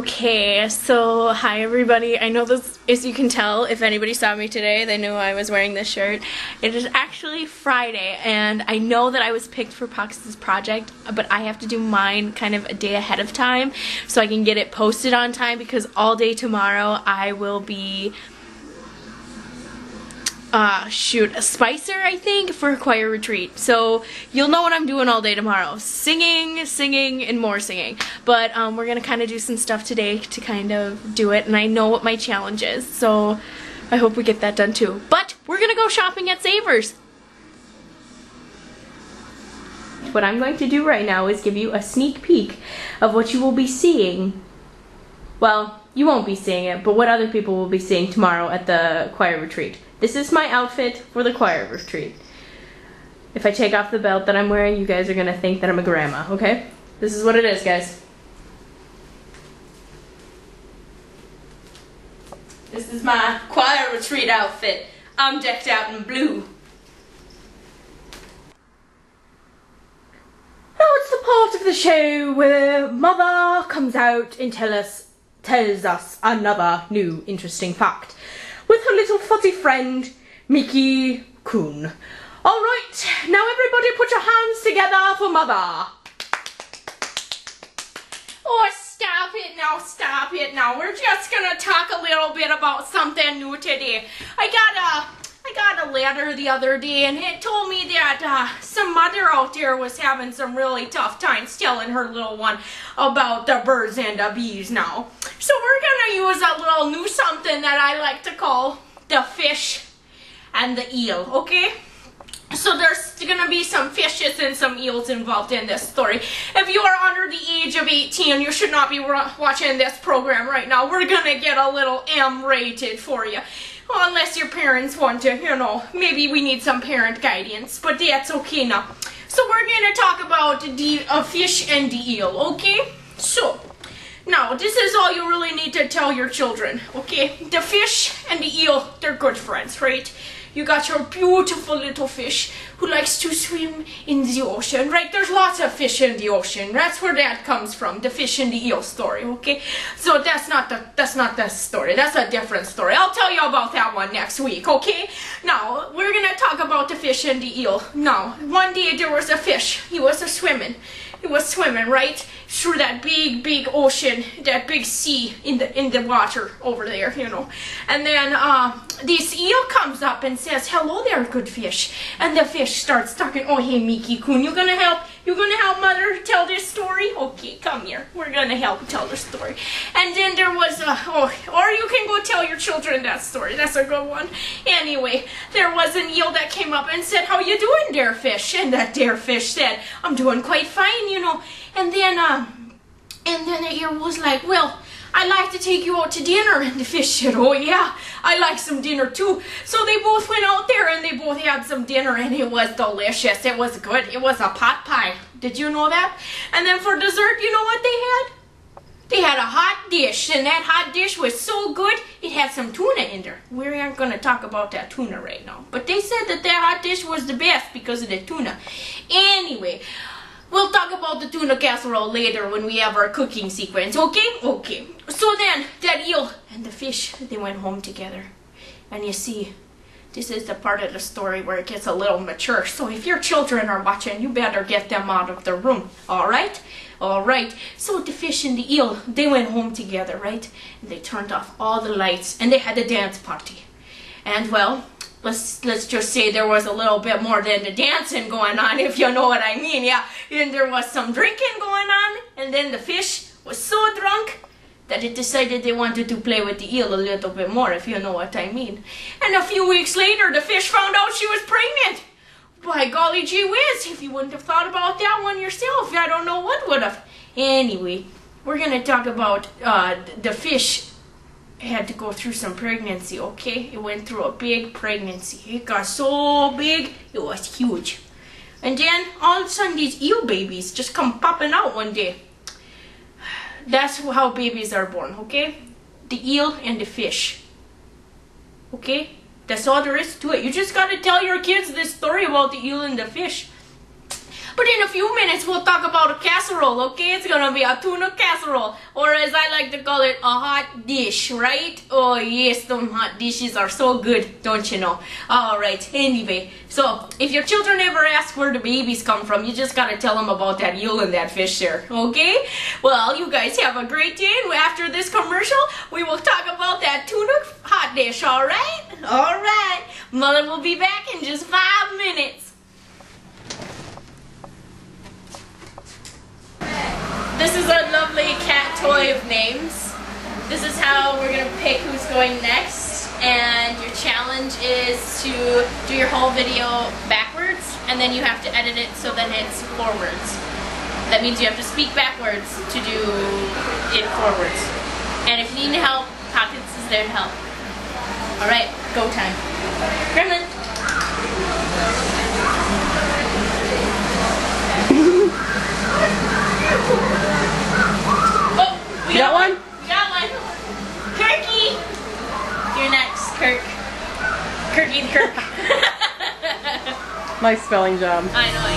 Okay, so hi everybody. I know this, as you can tell, if anybody saw me today, they knew I was wearing this shirt. It is actually Friday, and I know that I was picked for Pux's project, but I have to do mine kind of a day ahead of time so I can get it posted on time, because all day tomorrow I will be a Spicer, I think, for a choir retreat. So you'll know what I'm doing all day tomorrow. Singing, and more singing. But we're gonna kind of do some stuff today to kind of do it, and I know what my challenge is, so I hope we get that done too. But we're gonna go shopping at Savers. What I'm going to do right now is give you a sneak peek of what you will be seeing. Well, you won't be seeing it, but what other people will be seeing tomorrow at the choir retreat. This is my outfit for the choir retreat. If I take off the belt that I'm wearing, you guys are gonna think that I'm a grandma, okay? This is what it is, guys. This is my choir retreat outfit. I'm decked out in blue. Now it's the part of the show where Mother comes out and tells us another new interesting fact with her little fuzzy friend, Mickey Coon. Alright, now everybody put your hands together for Mother. Oh, stop it now. We're just gonna talk a little bit about something new today. I got a letter the other day, and it told me that some mother out there was having some really tough times telling her little one about the birds and the bees now. So we're gonna use a little new something that I like to call the fish and the eel, okay? So there's gonna be some fishes and some eels involved in this story. If you are under the age of 18, you should not be watching this program right now. We're gonna get a little M-rated for you. Well, unless your parents want to, you know, maybe we need some parent guidance, but that's okay now. So we're going to talk about the fish and the eel, okay? So, now, this is all you really need to tell your children, okay? The fish and the eel, they're good friends, right? You got your beautiful little fish who likes to swim in the ocean, right? There's lots of fish in the ocean. That's where that comes from, the fish and the eel story, okay? So that's not the story. That's a different story. I'll tell you about that one next week, okay? Now, we're gonna talk about the fish and the eel. Now, one day there was a fish. He was swimming. He was swimming, right? Through that big ocean, that big sea in the water over there, you know. And then this eel comes up and says, "Hello there, good fish." And the fish starts talking. "Oh, hey, Mickey Coon, you gonna help Mother tell this story? Okay, come here. We're gonna help tell the story." And then there was or you can go tell your children that story. That's a good one. Anyway, there was an eel that came up and said, "How you doing, dear fish?" And that dear fish said, "I'm doing quite fine, you know." And then the eel was like, "Well, I'd like to take you out to dinner." And the fish said, "Oh yeah, I like some dinner too." So they both went out there and they both had some dinner, and it was delicious. It was good. It was a pot pie. Did you know that? And then for dessert, you know what they had? They had a hot dish, and that hot dish was so good, it had some tuna in there. We aren't going to talk about that tuna right now, but they said that hot dish was the best because of the tuna. Anyway, we'll talk about the tuna casserole later when we have our cooking sequence, okay? Okay. So then, that eel and the fish, they went home together. And you see, this is the part of the story where it gets a little mature. So if your children are watching, you better get them out of their room, alright? Alright. So the fish and the eel, they went home together, right? And they turned off all the lights, and they had a dance party. And well, let's just say there was a little bit more than the dancing going on, if you know what I mean, yeah. And there was some drinking going on, and then the fish was so drunk that it decided they wanted to play with the eel a little bit more, if you know what I mean. And a few weeks later, the fish found out she was pregnant. By golly gee whiz, if you wouldn't have thought about that one yourself, I don't know what would have. Anyway, we're going to talk about the fish had to go through some pregnancy, okay? It went through a big pregnancy. It got so big, it was huge. And then all of a sudden these eel babies just come popping out one day. That's how babies are born, okay? The eel and the fish. Okay? That's all there is to it. You just gotta tell your kids this story about the eel and the fish. But in a few minutes, we'll talk about a casserole, okay? It's gonna be a tuna casserole, or as I like to call it, a hot dish, right? Oh yes, them hot dishes are so good, don't you know? Alright, anyway, so if your children ever ask where the babies come from, you just gotta tell them about that eel and that fish there, okay? Well, you guys have a great day, and after this commercial, we will talk about that tuna hot dish, alright? Alright, Mother will be back in just 5 minutes. This is a lovely cat toy of names. This is how we're going to pick who's going next, and your challenge is to do your whole video backwards, and then you have to edit it so then it's forwards. That means you have to speak backwards to do it forwards. And if you need help, Pockets is there to help. Alright, go time. Gremlin! Oh, we got one? We got one. Kirky! You're next, Kirk. Kirky the Kirk. Nice spelling job. I know, I